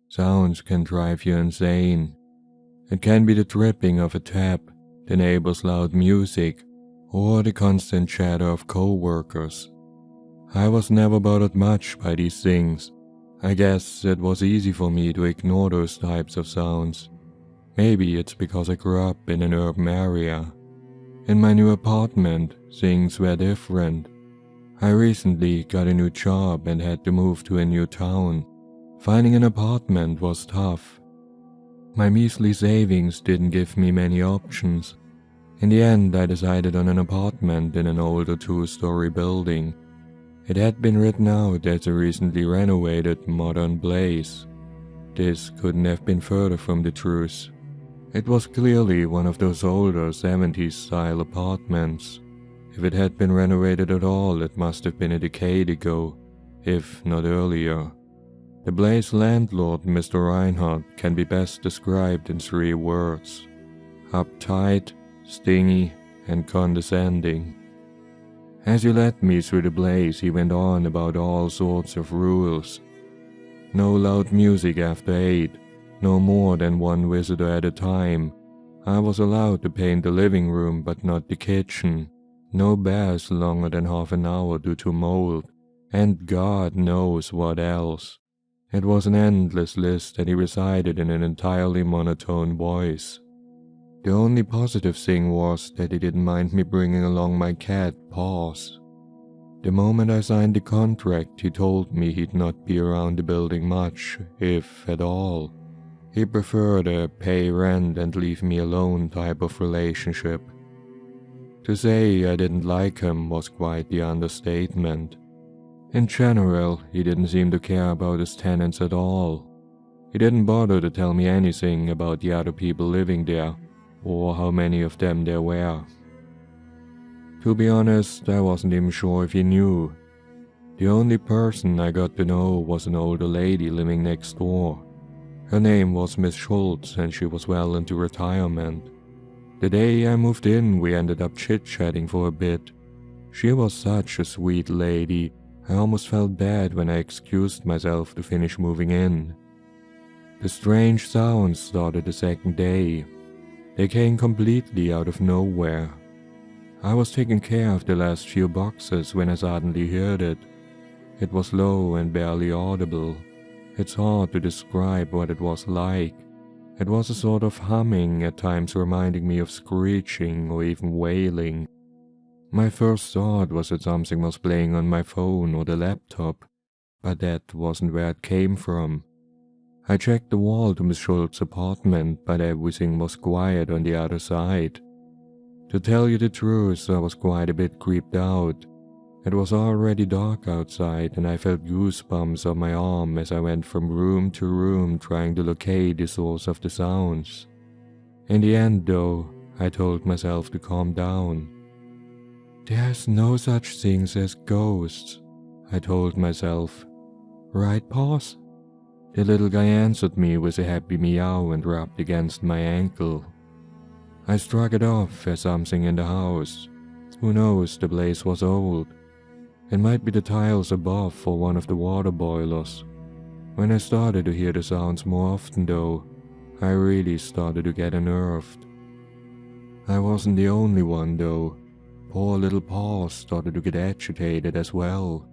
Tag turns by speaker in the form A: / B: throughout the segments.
A: Sounds can drive you insane. It can be the dripping of a tap, the neighbor's loud music, or the constant chatter of co-workers. I was never bothered much by these things. I guess it was easy for me to ignore those types of sounds. Maybe it's because I grew up in an urban area. In my new apartment, things were different. I recently got a new job and had to move to a new town. Finding an apartment was tough. My measly savings didn't give me many options. In the end, I decided on an apartment in an older 2-story building. It had been written out as a recently renovated modern place. This couldn't have been further from the truth. It was clearly one of those older 70s-style apartments. If it had been renovated at all, it must have been a decade ago, if not earlier. The place landlord, Mr. Reinhardt, can be best described in 3 words: uptight, stingy, and condescending. As he led me through the place, he went on about all sorts of rules. No loud music after 8, no more than 1 visitor at a time. I was allowed to paint the living room but not the kitchen. No baths longer than half an hour due to mold, and God knows what else. It was an endless list, and he recited in an entirely monotone voice. The only positive thing was that he didn't mind me bringing along my cat, Paws. The moment I signed the contract, he told me he'd not be around the building much, if at all. He preferred a pay rent and leave me alone type of relationship. To say I didn't like him was quite the understatement. In general, he didn't seem to care about his tenants at all. He didn't bother to tell me anything about the other people living there, or how many of them there were. To be honest, I wasn't even sure if he knew. The only person I got to know was an older lady living next door. Her name was Miss Schultz, and she was well into retirement. The day I moved in, we ended up chit-chatting for a bit. She was such a sweet lady. I almost felt bad when I excused myself to finish moving in. The strange sounds started the second day. They came completely out of nowhere. I was taking care of the last few boxes when I suddenly heard it. It was low and barely audible. It's hard to describe what it was like. It was a sort of humming, at times reminding me of screeching or even wailing. My first thought was that something was playing on my phone or the laptop, but that wasn't where it came from. I checked the wall to Miss Schultz's apartment, but everything was quiet on the other side. To tell you the truth, I was quite a bit creeped out. It was already dark outside, and I felt goosebumps on my arm as I went from room to room trying to locate the source of the sounds. In the end, though, I told myself to calm down. "There's no such things as ghosts," I told myself. "Right, Paws?" The little guy answered me with a happy meow and rubbed against my ankle. I struck it off as something in the house. Who knows, the place was old. It might be the tiles above or one of the water boilers. When I started to hear the sounds more often though, I really started to get unnerved. I wasn't the only one though. Poor little Paws started to get agitated as well.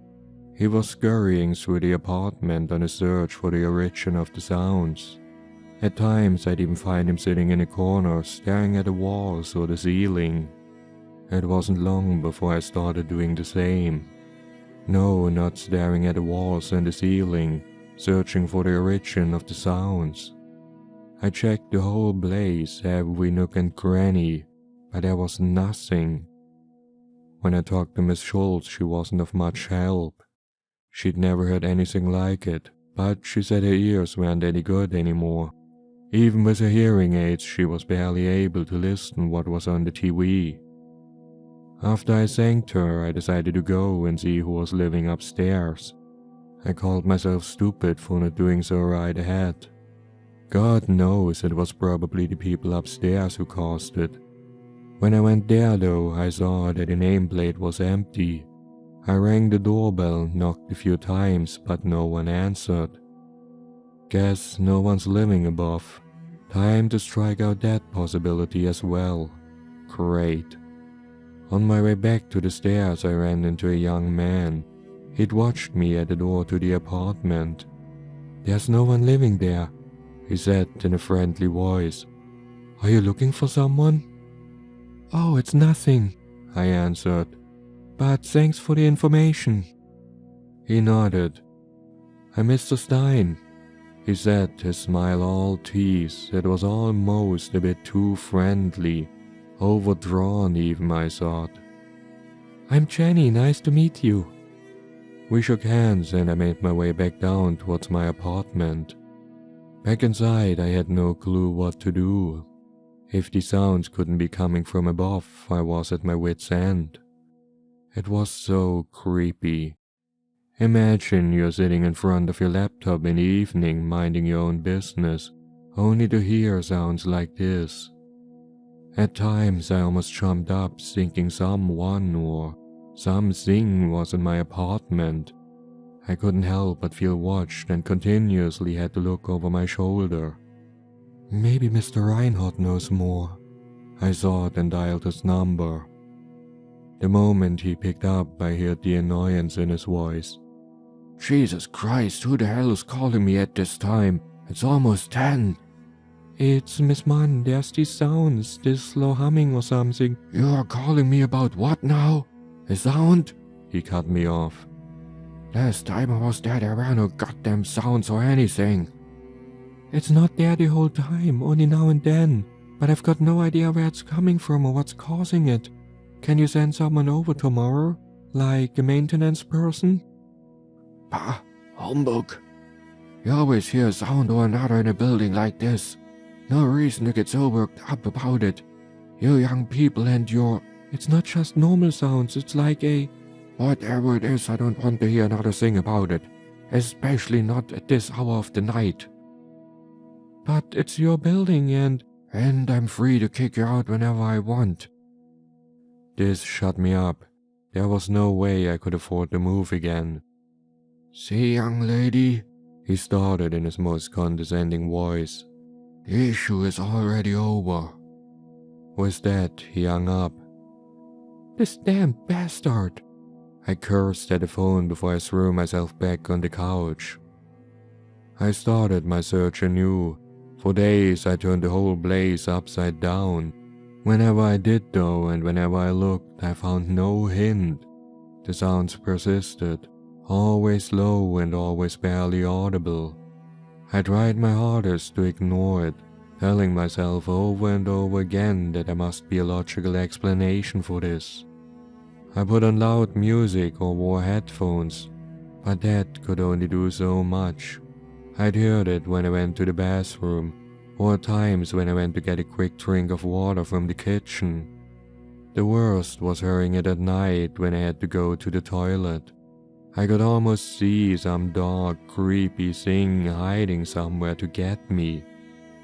A: He was scurrying through the apartment on a search for the origin of the sounds. At times I'd even find him sitting in a corner staring at the walls or the ceiling. It wasn't long before I started doing the same. No, not staring at the walls and the ceiling, searching for the origin of the sounds. I checked the whole place, every nook and cranny, but there was nothing. When I talked to Miss Schultz, she wasn't of much help. She'd never heard anything like it, but she said her ears weren't any good anymore. Even with her hearing aids, she was barely able to listen what was on the TV. After I thanked her, I decided to go and see who was living upstairs. I called myself stupid for not doing so right ahead. God knows it was probably the people upstairs who caused it. When I went there though, I saw that the nameplate was empty. I rang the doorbell, knocked a few times, but no one answered. Guess no one's living above. Time to strike out that possibility as well. Great. On my way back to the stairs, I ran into a young man. He'd watched me at the door to the apartment. "There's no one living there," he said in a friendly voice. "Are you looking for someone?" "Oh, it's nothing," I answered. "But thanks for the information." He nodded. "I'm Mr. Stein," he said, his smile all tease. It was almost a bit too friendly. Overdrawn even, I thought. "I'm Jenny, nice to meet you." We shook hands and I made my way back down towards my apartment. Back inside, I had no clue what to do. If the sounds couldn't be coming from above, I was at my wit's end. It was so creepy. Imagine you're sitting in front of your laptop in the evening minding your own business, only to hear sounds like this. At times I almost jumped up thinking someone or something was in my apartment. I couldn't help but feel watched and continuously had to look over my shoulder. Maybe Mr. Reinhardt knows more, I thought and dialed his number. The moment he picked up, I heard the annoyance in his voice. "Jesus Christ, who the hell is calling me at this time? It's almost 10. "It's Miss Munn, there's these sounds, this slow humming or something." "You are calling me about what now? A sound?" He cut me off. "Last time I was there were no goddamn sounds or anything." "It's not there the whole time, only now and then, but I've got no idea where it's coming from or what's causing it. Can you send someone over tomorrow? Like a maintenance person?" "Bah, humbug. You always hear a sound or another in a building like this. No reason to get so worked up about it. You young people and your..." "It's not just normal sounds, it's like a..." "Whatever it is, I don't want to hear another thing about it. Especially not at this hour of the night." "But it's your building and..." "And I'm free to kick you out whenever I want." This shut me up. There was no way I could afford to move again. "See, young lady," he started in his most condescending voice. "The issue is already over." With that, he hung up. "This damn bastard!" I cursed at the phone before I threw myself back on the couch. I started my search anew. For days I turned the whole place upside down. Whenever I did though, and whenever I looked, I found no hint. The sounds persisted, always low and always barely audible. I tried my hardest to ignore it, telling myself over and over again that there must be a logical explanation for this. I put on loud music or wore headphones, but that could only do so much. I'd heard it when I went to the bathroom, or at times when I went to get a quick drink of water from the kitchen. The worst was hearing it at night when I had to go to the toilet. I could almost see some dark, creepy thing hiding somewhere to get me.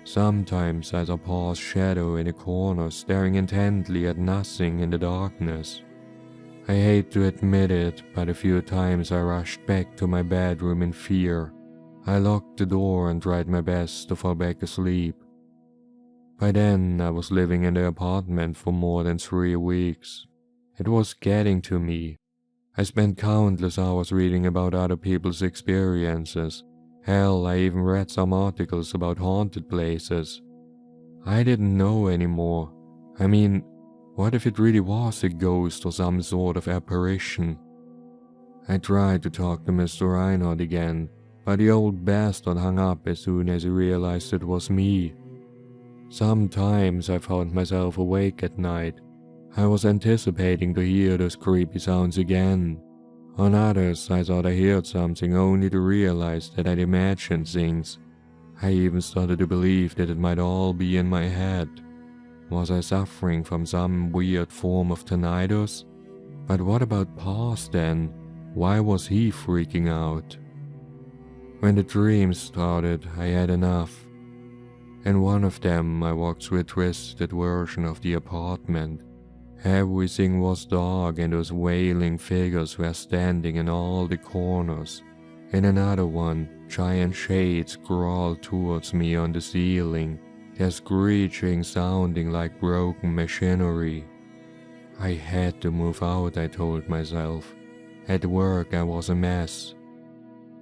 A: Sometimes I saw Paul's shadow in a corner staring intently at nothing in the darkness. I hate to admit it, but a few times I rushed back to my bedroom in fear. I locked the door and tried my best to fall back asleep. By then, I was living in the apartment for more than 3 weeks. It was getting to me. I spent countless hours reading about other people's experiences. Hell, I even read some articles about haunted places. I didn't know anymore. I mean, what if it really was a ghost or some sort of apparition? I tried to talk to Mr. Reinhardt again, but the old bastard hung up as soon as he realized it was me. Sometimes I found myself awake at night. I was anticipating to hear those creepy sounds again. On others, I thought I heard something only to realize that I'd imagined things. I even started to believe that it might all be in my head. Was I suffering from some weird form of tinnitus? But what about Paz then? Why was he freaking out? When the dreams started, I had enough. In one of them, I walked through a twisted version of the apartment. Everything was dark and those wailing figures were standing in all the corners. In another one, giant shades crawled towards me on the ceiling, their screeching sounding like broken machinery. I had to move out, I told myself. At work I was a mess.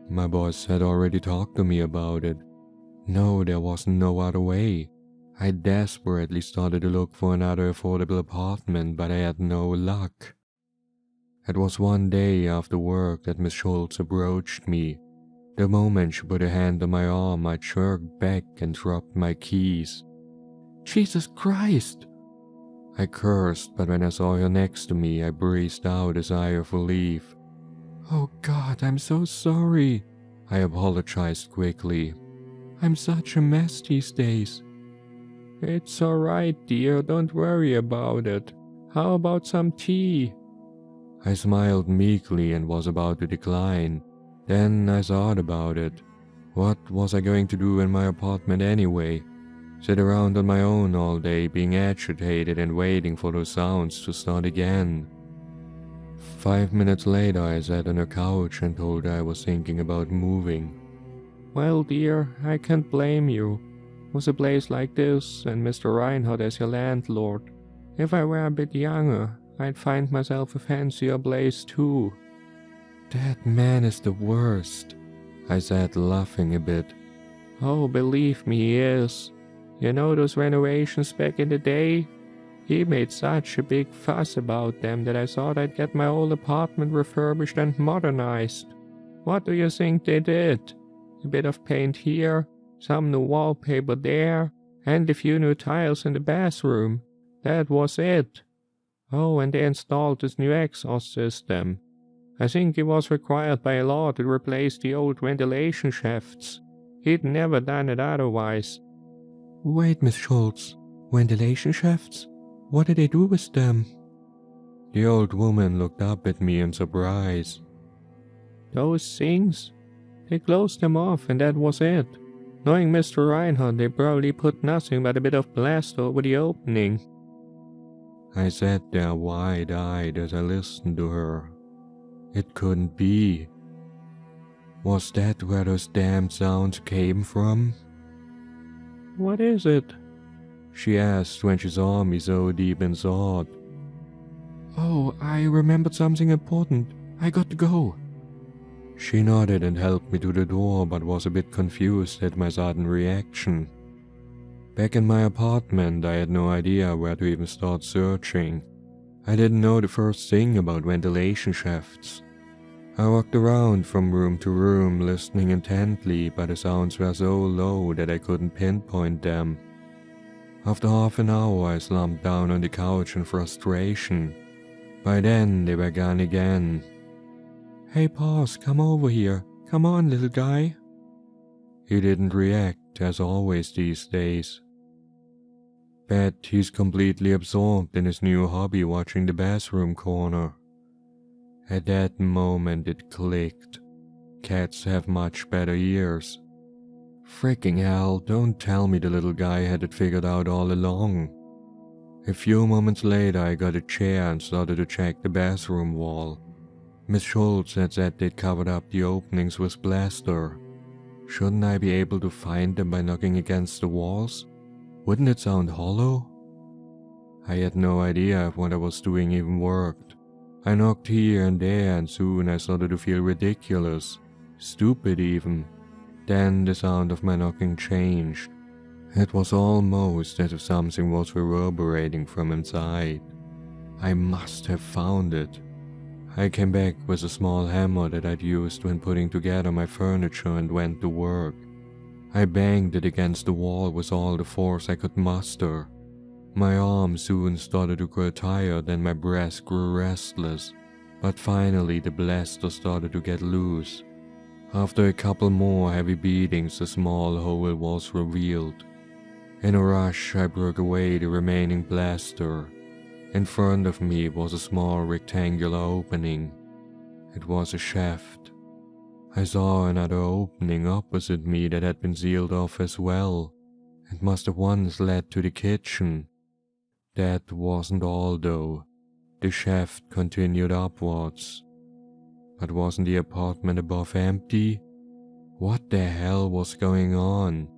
A: My boss had already talked to me about it. No, there was no other way. I desperately started to look for another affordable apartment, but I had no luck. It was one day after work that Miss Schultz approached me. The moment she put a hand on my arm, I jerked back and dropped my keys. "Jesus Christ!" I cursed, but when I saw her next to me, I breathed out a sigh of relief. "Oh God, I'm so sorry," I apologized quickly. "I'm such a mess these days." "It's alright, dear, don't worry about it. How about some tea?" I smiled meekly and was about to decline. Then I thought about it. What was I going to do in my apartment anyway? Sit around on my own all day, being agitated and waiting for those sounds to start again. 5 minutes later, I sat on her couch and told her I was thinking about moving. "Well, dear, I can't blame you. With a place like this and Mr. Reinhardt as your landlord, if I were a bit younger, I'd find myself a fancier place too." "That man is the worst," I said, laughing a bit. "Oh, believe me, he is. You know those renovations back in the day? He made such a big fuss about them that I thought I'd get my old apartment refurbished and modernized. What do you think they did? A bit of paint here, some new wallpaper there, and a few new tiles in the bathroom. That was it. Oh, and they installed this new exhaust system. I think it was required by law to replace the old ventilation shafts. He'd never done it otherwise." "Wait, Miss Schultz, ventilation shafts? What did they do with them?" The old woman looked up at me in surprise. "Those things? They closed them off and that was it. Knowing Mr. Reinhardt, they probably put nothing but a bit of plaster over the opening." I sat there wide-eyed as I listened to her. It couldn't be. Was that where those damned sounds came from? "What is it?" she asked when she saw me so deep in thought. "Oh, I remembered something important. I got to go." She nodded and helped me to the door, but was a bit confused at my sudden reaction. Back in my apartment, I had no idea where to even start searching. I didn't know the first thing about ventilation shafts. I walked around from room to room, listening intently, but the sounds were so low that I couldn't pinpoint them. After half an hour, I slumped down on the couch in frustration. By then, they were gone again. "Hey, boss, come over here. Come on, little guy." He didn't react, as always these days. Bet he's completely absorbed in his new hobby, watching the bathroom corner. At that moment it clicked. Cats have much better ears. Freaking hell, don't tell me the little guy had it figured out all along. A few moments later I got a chair and started to check the bathroom wall. Miss Schultz had said they'd covered up the openings with plaster. Shouldn't I be able to find them by knocking against the walls? Wouldn't it sound hollow? I had no idea if what I was doing even worked. I knocked here and there and soon I started to feel ridiculous, stupid even. Then the sound of my knocking changed. It was almost as if something was reverberating from inside. I must have found it. I came back with a small hammer that I'd used when putting together my furniture and went to work. I banged it against the wall with all the force I could muster. My arm soon started to grow tired and my breath grew restless, but finally the blaster started to get loose. After a couple more heavy beatings, a small hole was revealed. In a rush, I broke away the remaining plaster. In front of me was a small rectangular opening. It was a shaft. I saw another opening opposite me that had been sealed off as well. It must have once led to the kitchen. That wasn't all though. The shaft continued upwards. But wasn't the apartment above empty? What the hell was going on?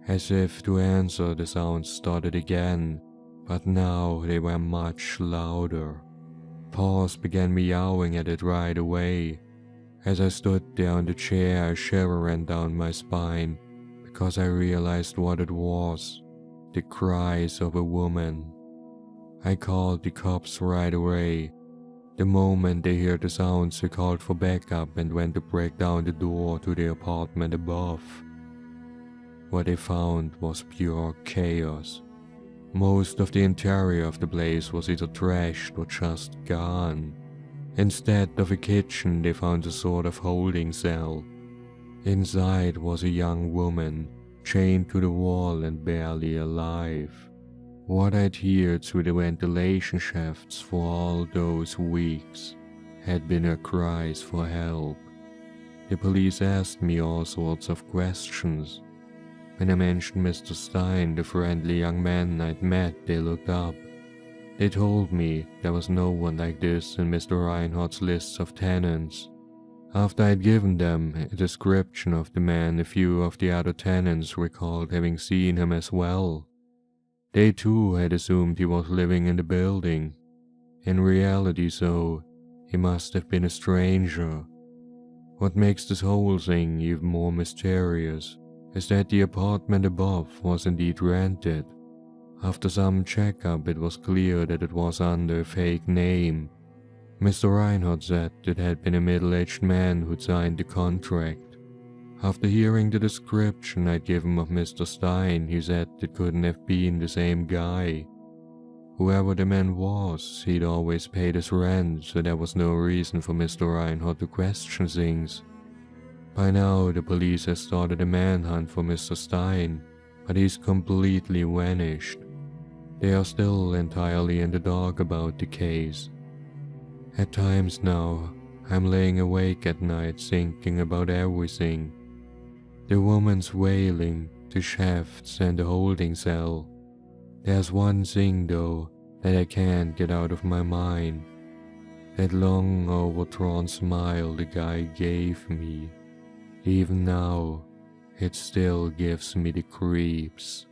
A: As if to answer, the sounds started again, but now they were much louder. Paws began meowing at it right away. As I stood there on the chair, a shiver ran down my spine because I realized what it was: the cries of a woman. I called the cops right away. The moment they heard the sounds, they called for backup and went to break down the door to the apartment above. What they found was pure chaos. Most of the interior of the place was either trashed or just gone. Instead of a kitchen, they found a sort of holding cell. Inside was a young woman, chained to the wall and barely alive. What I'd heard through the ventilation shafts for all those weeks had been her cries for help. The police asked me all sorts of questions. When I mentioned Mr. Stein, the friendly young man I'd met, they looked up. They told me there was no one like this in Mr. Reinhardt's lists of tenants. After I'd given them a description of the man, a few of the other tenants recalled having seen him as well. They too had assumed he was living in the building. In reality, so, he must have been a stranger. What makes this whole thing even more mysterious is that the apartment above was indeed rented. After some checkup, it was clear that it was under a fake name. Mr. Reinhardt said it had been a middle-aged man who'd signed the contract. After hearing the description I'd given of Mr. Stein, he said it couldn't have been the same guy. Whoever the man was, he'd always paid his rent, so there was no reason for Mr. Reinhardt to question things. By now, the police has started a manhunt for Mr. Stein, but he's completely vanished. They are still entirely in the dark about the case. At times now, I'm laying awake at night thinking about everything. The woman's wailing, the shafts and the holding cell. There's one thing though that I can't get out of my mind. That long overdrawn smile the guy gave me. Even now, it still gives me the creeps.